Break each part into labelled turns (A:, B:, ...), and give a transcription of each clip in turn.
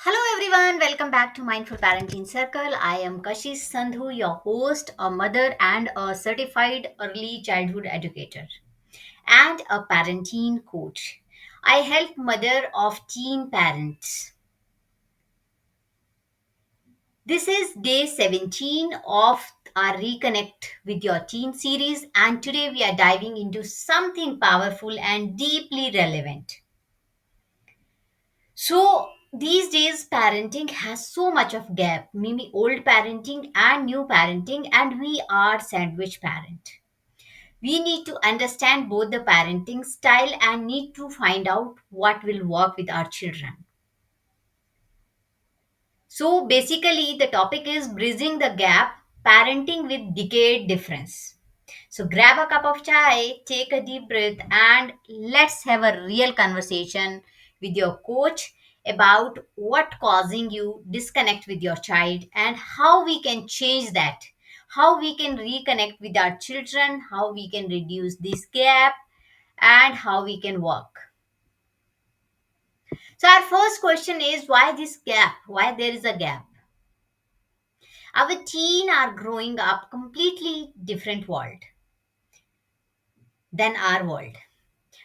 A: Hello everyone, welcome back to Mindful Parenting Circle. I am Kashish Sandhu, your host, a mother and a certified early childhood educator and a parenting coach. I help mother of teen parents. This is day 17 of our Reconnect with Your Teen series, and today we are diving into something powerful and deeply relevant. So these days, parenting has so much of gap, maybe old parenting and new parenting, and we are sandwich parent. We need to understand both the parenting style and need to find out what will work with our children. So basically, the topic is bridging the gap, parenting with decade difference. So grab a cup of chai, take a deep breath, and let's have a real conversation with your coach about what causing you disconnect with your child and how we can change that, how we can reconnect with our children, how we can reduce this gap, and how we can work. So our first question is why this gap? Why there is a gap? Our teen are growing up completely different world than our world.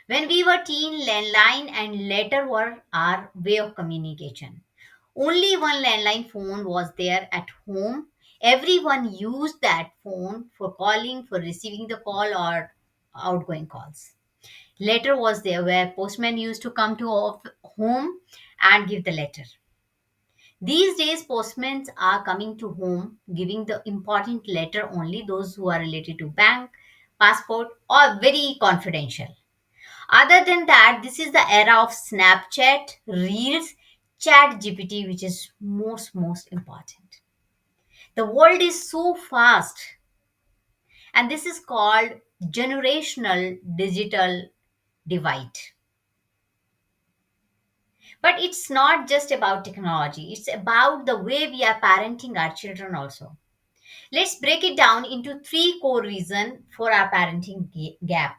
A: When we were teen, landline and letter were our way of communication. Only one landline phone was there at home. Everyone used that phone for calling, for receiving the call or outgoing calls. Letter was there where postman used to come to home and give the letter. These days, postmen are coming to home giving the important letter only those who are related to bank, passport, or very confidential. Other than that, this is the era of Snapchat, Reels, Chat GPT, which is most important. The world is so fast, and this is called generational digital divide. But it's not just about technology, it's about the way we are parenting our children also. Let's break it down into three core reasons for our parenting gap.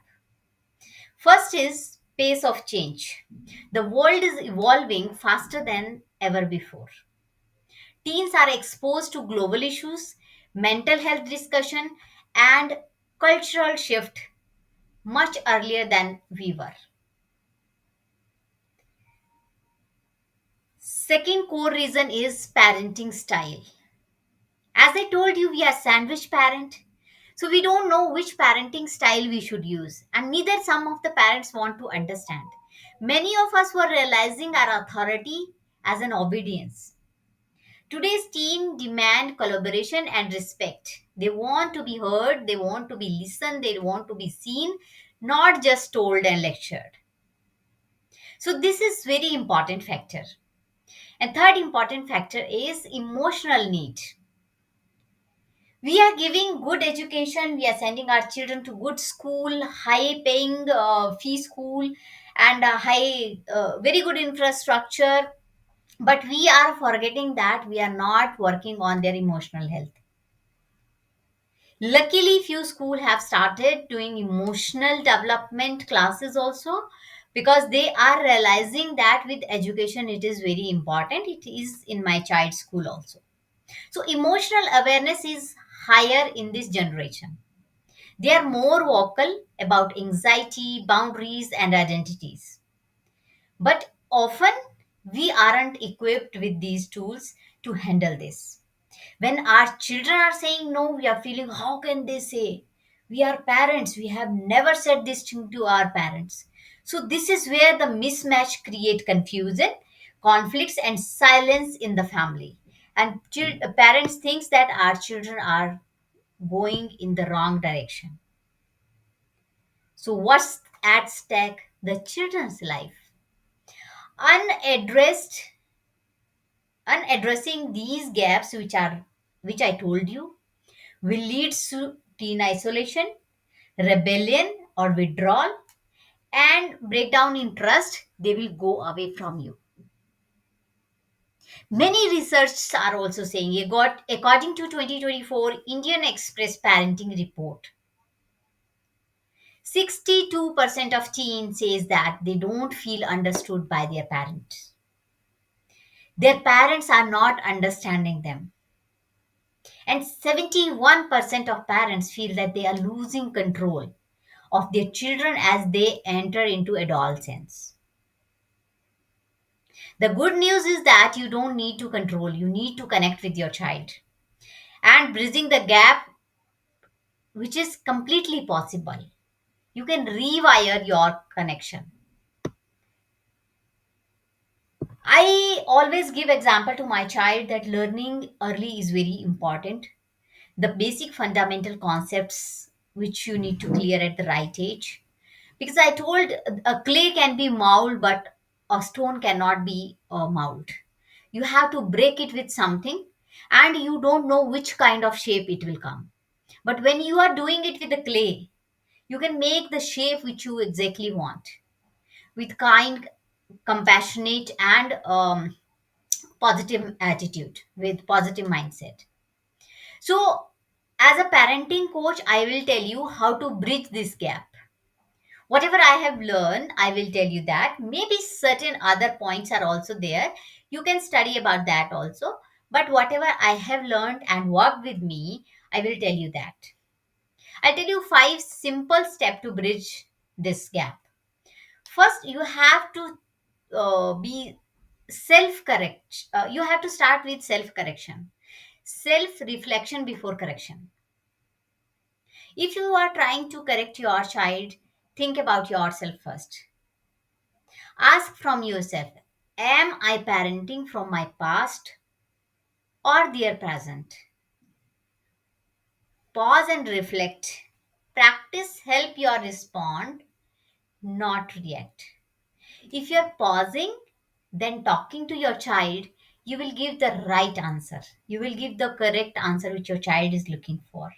A: First is pace of change. The world is evolving faster than ever before. Teens are exposed to global issues, mental health discussion, and cultural shift much earlier than we were. Second core reason is parenting style. As I told you, we are sandwich parent. So we don't know which parenting style we should use, and neither some of the parents want to understand. Many of us were realizing our authority as an obedience. Today's teen demand collaboration and respect. They want to be heard, they want to be listened, they want to be seen, not just told and lectured. So this is very important factor. And third important factor is emotional need. We are giving good education, we are sending our children to good school, high paying fee school, and a high very good infrastructure, but we are forgetting that we are not working on their emotional health. Luckily, few schools have started doing emotional development classes also, because they are realizing that with education it is very important. It is in my child's school also. So emotional awareness is higher in this generation. They are more vocal about anxiety, boundaries, and identities. But often we aren't equipped with these tools to handle this. When our children are saying no, we are feeling, how can they say? We are parents, we have never said this thing to our parents. So this is where the mismatch create confusion, conflicts, and silence in the family. And parents thinks that our children are going in the wrong direction. So what's at stake? The children's life. Unaddressed, unaddressing these gaps which I told you will lead to teen isolation, rebellion or withdrawal, and breakdown in trust. They will go away from you. Many researchers are also saying, according to 2024 Indian Express Parenting Report, 62% of teens says that they don't feel understood by their parents. Their parents are not understanding them. And 71% of parents feel that they are losing control of their children as they enter into adolescence. The good news is that you don't need to control, you need to connect with your child. And bridging the gap, which is completely possible, you can rewire your connection. I always give example to my child that learning early is very important. The basic fundamental concepts which you need to clear at the right age. Because I told a clay can be molded, but a stone cannot be molded. You have to break it with something, and you don't know which kind of shape it will come. But when you are doing it with the clay, you can make the shape which you exactly want with kind, compassionate, and positive attitude, with positive mindset. So, as a parenting coach, I will tell you how to bridge this gap. Whatever I have learned, I will tell you that. Maybe certain other points are also there. You can study about that also. But whatever I have learned and worked with me, I will tell you that. I'll tell you five simple steps to bridge this gap. First, you have to be self correct. You have to start with self correction, self reflection before correction. If you are trying to correct your child, think about yourself first. Ask from yourself, am I parenting from my past or their present? Pause and reflect. Practice help you respond, not react. If you're pausing, then talking to your child, you will give the right answer. You will give the correct answer which your child is looking for.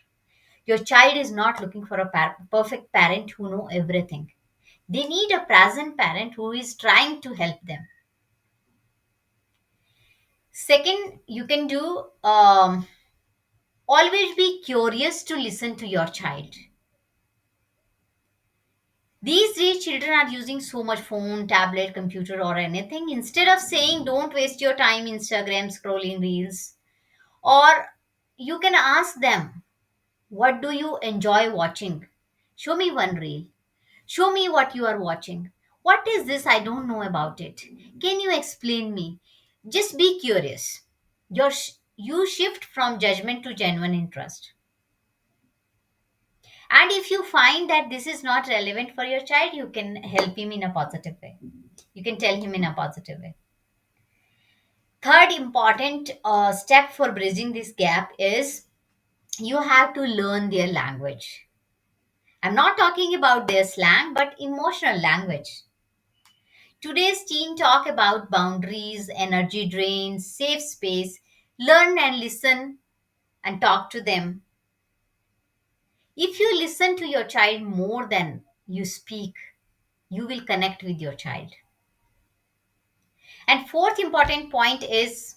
A: Your child is not looking for a perfect parent who know everything. They need a present parent who is trying to help them. Second, you can do always be curious to listen to your child. These days, children are using so much phone, tablet, computer, or anything. Instead of saying, don't waste your time Instagram scrolling reels, or you can ask them, what do you enjoy watching? Show me one reel. Show me what you are watching. What is this? I don't know about it. Can you explain me? Just be curious. You shift from judgment to genuine interest. And if you find that this is not relevant for your child, you can help him in a positive way. You can tell him in a positive way. Third important step for bridging this gap is you have to learn their language. I'm not talking about their slang, but emotional language. Today's teen talk about boundaries, energy drains, safe space. Learn and listen and talk to them. If you listen to your child more than you speak, you will connect with your child. And fourth important point is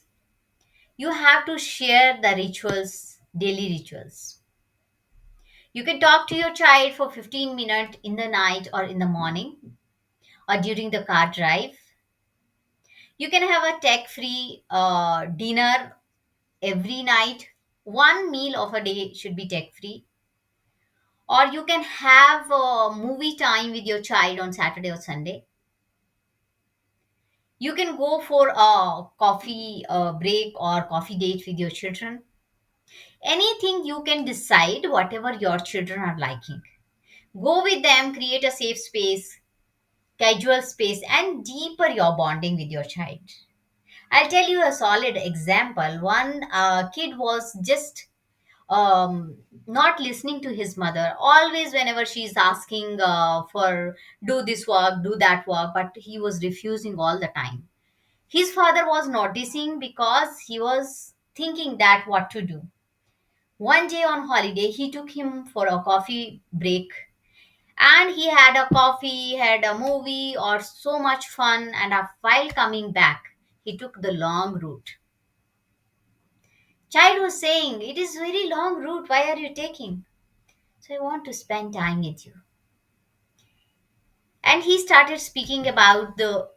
A: you have to share the rituals, daily rituals. You can talk to your child for 15 minutes in the night or in the morning or during the car drive. You can have a tech free dinner every night. One meal of a day should be tech free. Or you can have a movie time with your child on Saturday or Sunday. You can go for a coffee break or coffee date with your children. Anything you can decide, whatever your children are liking. Go with them, create a safe space, casual space, and deeper your bonding with your child. I'll tell you a solid example. One kid was just not listening to his mother. Always, whenever she's asking for do this work, do that work, but he was refusing all the time. His father was noticing because he was thinking that what to do. One day on holiday, he took him for a coffee break and he had a coffee, had a movie, or so much fun. And while coming back, he took the long route. Child was saying, "It is very long route. Why are you taking?" So I want to spend time with you. And he started speaking about the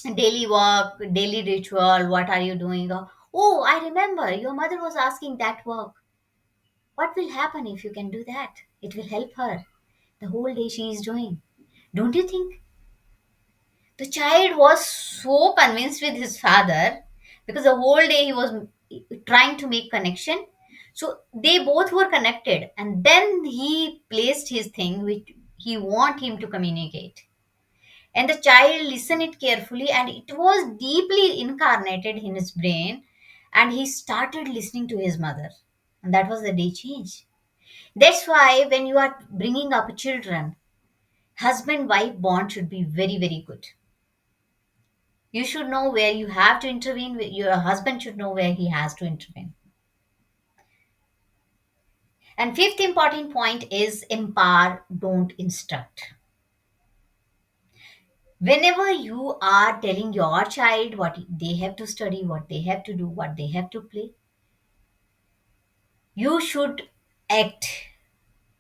A: Daily work, daily ritual, what are you doing? Oh, I remember your mother was asking that work. What will happen if you can do that? It will help her. The whole day she is doing. Don't you think? The child was so convinced with his father because the whole day he was trying to make connection. So they both were connected, and then he placed his thing which he want him to communicate. And the child listened it carefully, and it was deeply incarnated in his brain, and he started listening to his mother. And that was the day change. That's why when you are bringing up children, husband wife bond should be very, very good. You should know where you have to intervene. Your husband should know where he has to intervene. And fifth important point is empower, don't instruct. Whenever you are telling your child what they have to study, what they have to do, what they have to play, you should act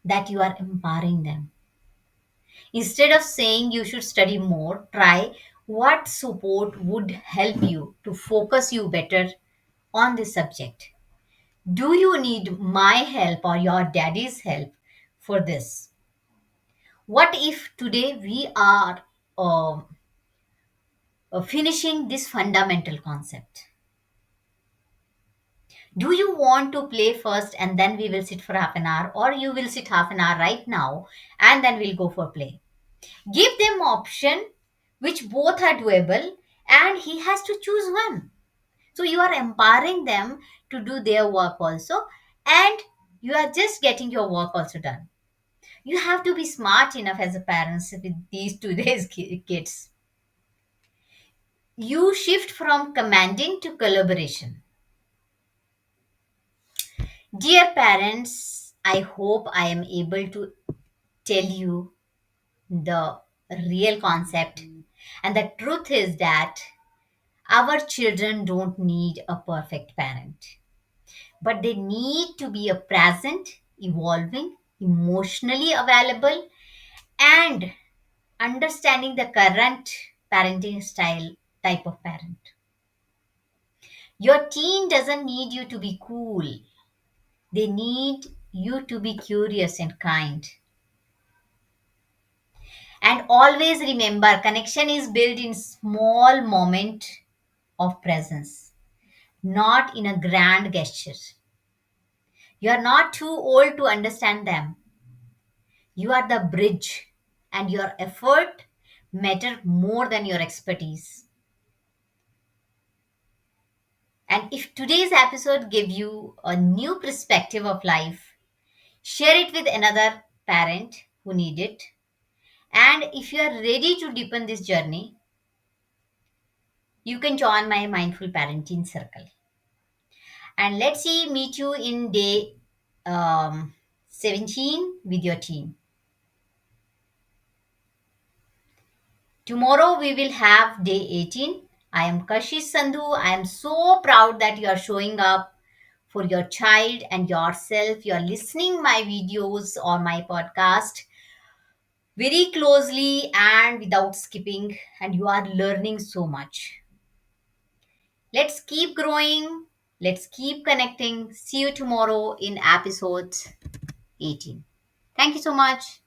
A: that you are empowering them. Instead of saying you should study more, try what support would help you to focus you better on this subject. Do you need my help or your daddy's help for this? What if today we are finishing this fundamental concept? Do you want to play first and then we will sit for half an hour, or you will sit half an hour right now and then we'll go for play? Give them option which both are doable, and he has to choose one. So you are empowering them to do their work also, and you are just getting your work also done. You have to be smart enough as a parents with these today's kids. You shift from commanding to collaboration. Dear parents, I hope I am able to tell you the real concept. And the truth is that our children don't need a perfect parent, but they need to be a present, evolving, emotionally available, and understanding the current parenting style type of parent. Your teen doesn't need you to be cool, they need you to be curious and kind. And always remember, connection is built in small moment of presence, not in a grand gesture. You are not too old to understand them. You are the bridge, and your effort matter more than your expertise. And if today's episode gave you a new perspective of life, share it with another parent who need it. And if you are ready to deepen this journey, you can join my mindful parenting circle. And let's see, meet you in day 17 with your team. Tomorrow we will have day 18. I am Kashish Sandhu. I am so proud that you are showing up for your child and yourself. You are listening my videos or my podcast very closely and without skipping, and you are learning so much. Let's keep growing. Let's keep connecting. See you tomorrow in episode 18. Thank you so much.